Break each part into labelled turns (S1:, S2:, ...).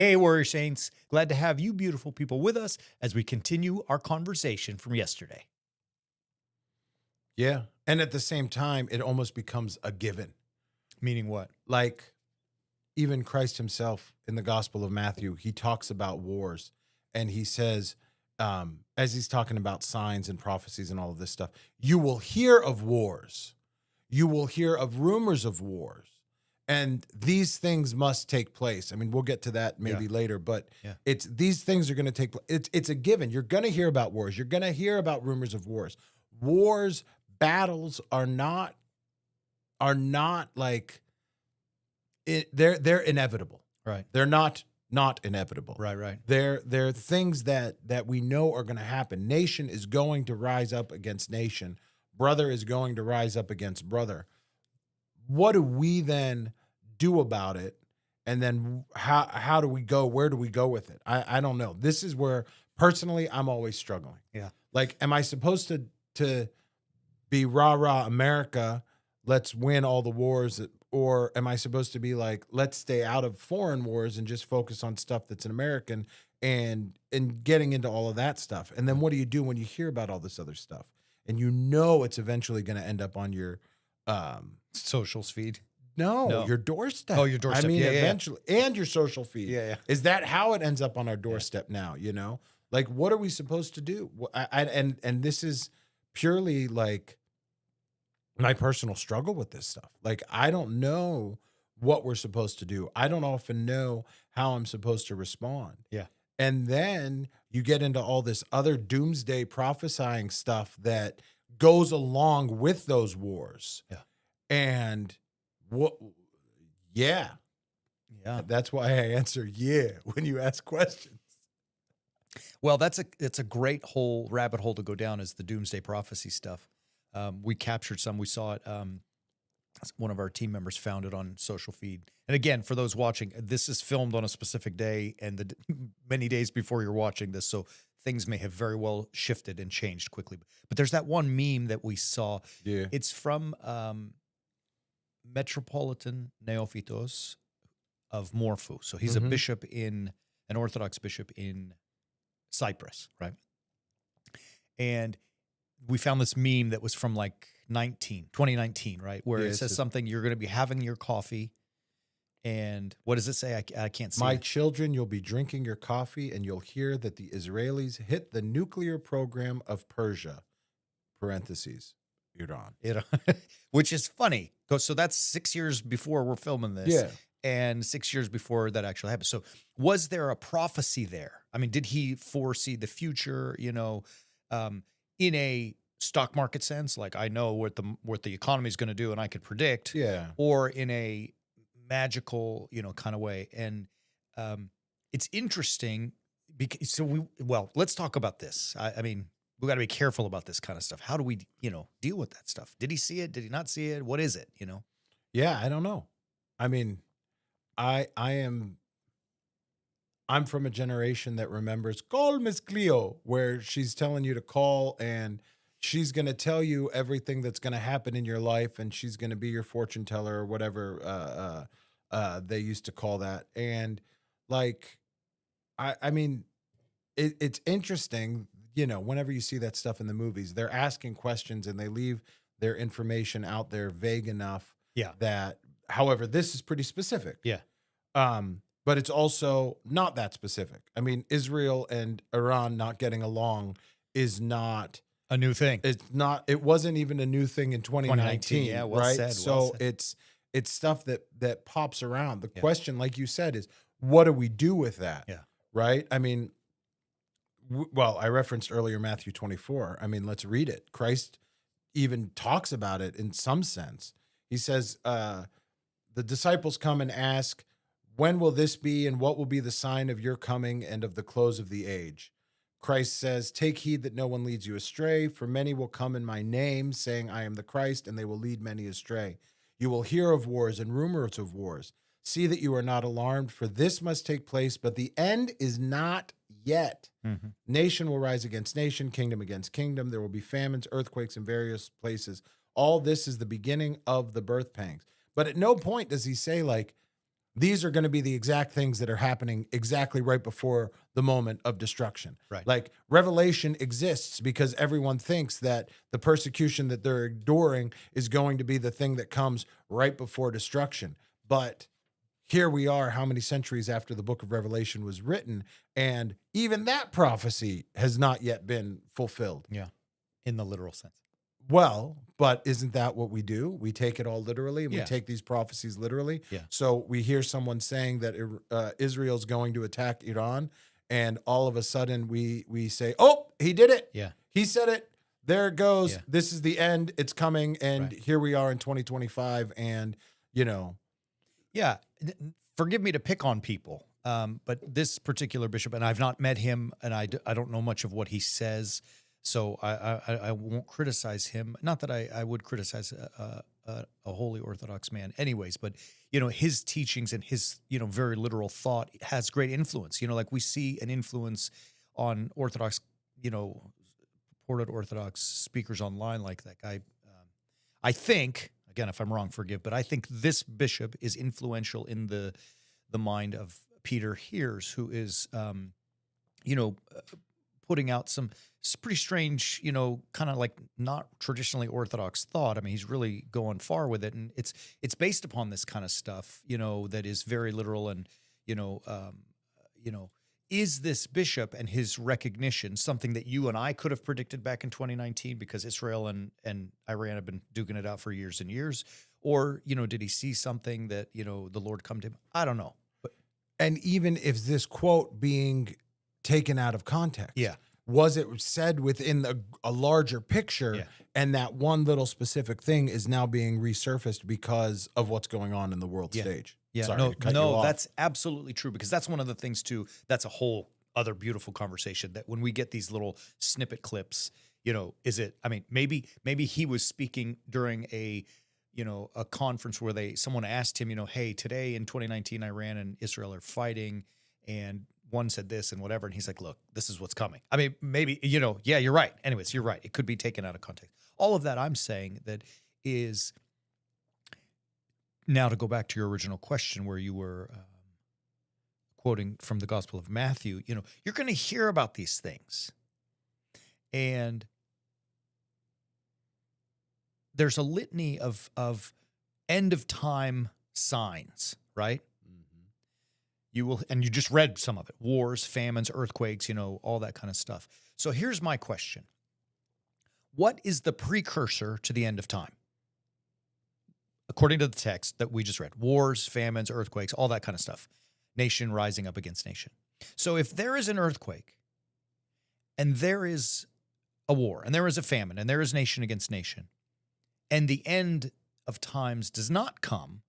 S1: Hey, Warrior Saints. Glad to have you beautiful people with us as we continue our conversation from yesterday.
S2: Yeah. And at the same time, it almost becomes a given.
S1: Meaning what?
S2: Like even Christ himself in the Gospel of Matthew, he talks about wars and he says, as he's talking about signs and prophecies and all of this stuff, you will hear of wars, you will hear of rumors of wars. And these things must take place. I mean, we'll get to that
S1: Yeah.
S2: maybe later, but
S1: Yeah.
S2: it's these things are going to take place. It's a given. You're going to hear about wars. You're going to hear about rumors of wars. Wars, battles are not like they're inevitable.
S1: Right.
S2: They're not inevitable.
S1: Right.
S2: They're things that we know are going to happen. Nation is going to rise up against nation. Brother is going to rise up against brother. What do we then do about it? And then how do we go? Where do we go with it? I don't know. This is where personally I'm always struggling.
S1: Yeah.
S2: Like, am I supposed to be rah rah America? Let's win all the wars, or am I supposed to be like, let's stay out of foreign wars and just focus on stuff that's an American and getting into all of that stuff? And then what do you do when you hear about all this other stuff and you know it's eventually going to end up on your
S1: Socials feed.
S2: no,
S1: No.
S2: your doorstep.
S1: Oh, your doorstep.
S2: I mean,
S1: Yeah.
S2: eventually, and your social feed.
S1: Yeah.
S2: Is that how it ends up on our doorstep now? You know, like what are we supposed to do? And this is purely like my personal struggle with this stuff. Like I don't know what we're supposed to do. I don't often know how I'm supposed to respond.
S1: Yeah.
S2: And then you get into all this other doomsday prophesying stuff that goes along with those wars.
S1: Yeah.
S2: And what, yeah,
S1: Yeah.
S2: that's why I answer yeah when you ask questions.
S1: Well, it's a great whole rabbit hole to go down is the doomsday prophecy stuff. We captured some. We saw it. One of our team members found it on social feed. And again, for those watching, this is filmed on a specific day and many days before you're watching this. So things may have very well shifted and changed quickly. But there's that one meme that we saw.
S2: Yeah.
S1: It's from Metropolitan Neophytos of Morphu. So he's a bishop an Orthodox bishop in Cyprus, right? And we found this meme that was from like 2019, right? Where it says something, you're going to be having your coffee. And what does it say? I can't see
S2: My
S1: it.
S2: children, you'll be drinking your coffee and you'll hear that the Israelis hit the nuclear program of Persia, parentheses, Iran.
S1: Which is funny. So that's 6 years before we're filming this.
S2: Yeah.
S1: And 6 years before that actually happened. So was there a prophecy there? I mean, did he foresee the future, in a stock market sense? Like I know what the economy is going to do and I could predict.
S2: Yeah.
S1: Or in a magical, kind of way. And it's interesting because let's talk about this. I mean, we got to be careful about this kind of stuff. How do we, deal with that stuff? Did he see it? Did he not see it? What is it?
S2: Yeah, I don't know. I mean, I'm from a generation that remembers call Miss Cleo, where she's telling you to call and she's going to tell you everything that's going to happen in your life and she's going to be your fortune teller or whatever they used to call that. And like, I mean, it's interesting, whenever you see that stuff in the movies, they're asking questions and they leave their information out there vague enough
S1: Yeah.
S2: that, however, this is pretty specific.
S1: Yeah.
S2: But it's also not that specific. I mean, Israel and Iran not getting along is not
S1: A new thing.
S2: it wasn't even a new thing in 2019.
S1: Yeah, well
S2: right.
S1: said,
S2: So
S1: well said.
S2: it's stuff that pops around. The question, like you said, is what do we do with that?
S1: Yeah.
S2: Right. I mean, well, I referenced earlier Matthew 24. I mean, let's read it. Christ even talks about it in some sense. He says, the disciples come and ask, when will this be and what will be the sign of your coming and of the close of the age? Christ says, take heed that no one leads you astray, for many will come in my name, saying, I am the Christ, and they will lead many astray. You will hear of wars and rumors of wars. See that you are not alarmed, for this must take place, but the end is not yet.
S1: Mm-hmm.
S2: Nation will rise against nation, kingdom against kingdom. There will be famines, earthquakes in various places. All this is the beginning of the birth pangs. But at no point does he say, like, These are going to be the exact things that are happening exactly right before the moment of destruction.
S1: Right.
S2: Like Revelation exists because everyone thinks that the persecution that they're enduring is going to be the thing that comes right before destruction. But here we are, how many centuries after the book of Revelation was written, and even that prophecy has not yet been fulfilled.
S1: Yeah. In the literal sense.
S2: Well, but isn't that what we do? We take it all literally, and we
S1: Yeah.
S2: take these prophecies literally.
S1: Yeah.
S2: So we hear someone saying that Israel's going to attack Iran, and all of a sudden we say, "Oh, he did it!
S1: Yeah.
S2: He said it. There it goes.
S1: Yeah.
S2: This is the end. It's coming." And
S1: Right.
S2: here we are in 2025, and you know,
S1: Yeah. Forgive me to pick on people, but this particular bishop, and I've not met him, and I don't know much of what he says, so I won't criticize him. Not that I would criticize a holy Orthodox man, anyways, but his teachings and his very literal thought has great influence. Like we see an influence on Orthodox, purported Orthodox speakers online, like that guy. I think, again, if I'm wrong, forgive, but I think this bishop is influential in the mind of Peter Heers, who is, putting out some pretty strange, kind of like not traditionally Orthodox thought. I mean, he's really going far with it, and it's based upon this kind of stuff, that is very literal, and is this bishop and his recognition something that you and I could have predicted back in 2019 because Israel and Iran have been duking it out for years and years? Or, did he see something that, the Lord come to him? I don't know. But
S2: and even if this quote being taken out of context,
S1: yeah,
S2: was it said within a larger picture,
S1: Yeah.
S2: and that one little specific thing is now being resurfaced because of what's going on in the world
S1: Yeah.
S2: stage?
S1: Yeah,
S2: Sorry
S1: no,
S2: to cut you off.
S1: that's absolutely true, because that's one of the things too. That's a whole other beautiful conversation, that when we get these little snippet clips, is it? I mean, maybe he was speaking during a conference where someone asked him, hey, today in 2019, Iran and Israel are fighting, and one said this and whatever, and he's like, look, this is what's coming. I mean, maybe yeah, you're right. Anyways, you're right. It could be taken out of context. All of that I'm saying that is. Now, to go back to your original question where you were quoting from the Gospel of Matthew, you're going to hear about these things. And there's a litany of end of time signs, right?
S2: Mhm.
S1: You will, and you just read some of it: wars, famines, earthquakes, all that kind of stuff. So here's my question: what is the precursor to the end of time? According to the text that we just read, wars, famines, earthquakes, all that kind of stuff. Nation rising up against nation. So if there is an earthquake, and there is a war, and there is a famine, and there is nation against nation, and the end of times does not come,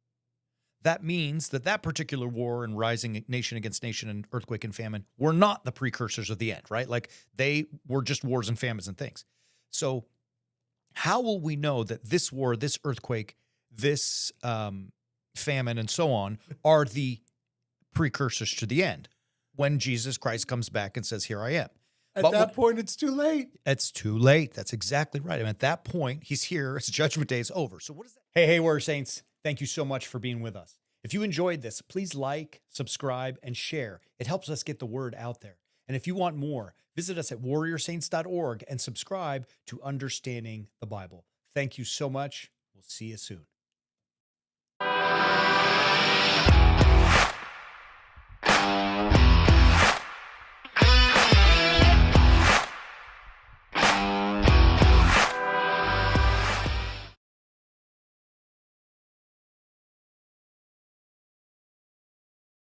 S1: that means that particular war and rising nation against nation and earthquake and famine were not the precursors of the end, right? Like they were just wars and famines and things. So how will we know that this war, this earthquake, this famine, and so on are the precursors to the end when Jesus Christ comes back and says, here I am?
S2: At that point, it's too late.
S1: It's too late. That's exactly right. I mean, at that point, he's here. It's judgment day is over. So what is that? Hey, Warrior Saints, thank you so much for being with us. If you enjoyed this, please like, subscribe, and share. It helps us get the word out there. And if you want more, visit us at warriorsaints.org and subscribe to Understanding the Bible. Thank you so much. We'll see you soon.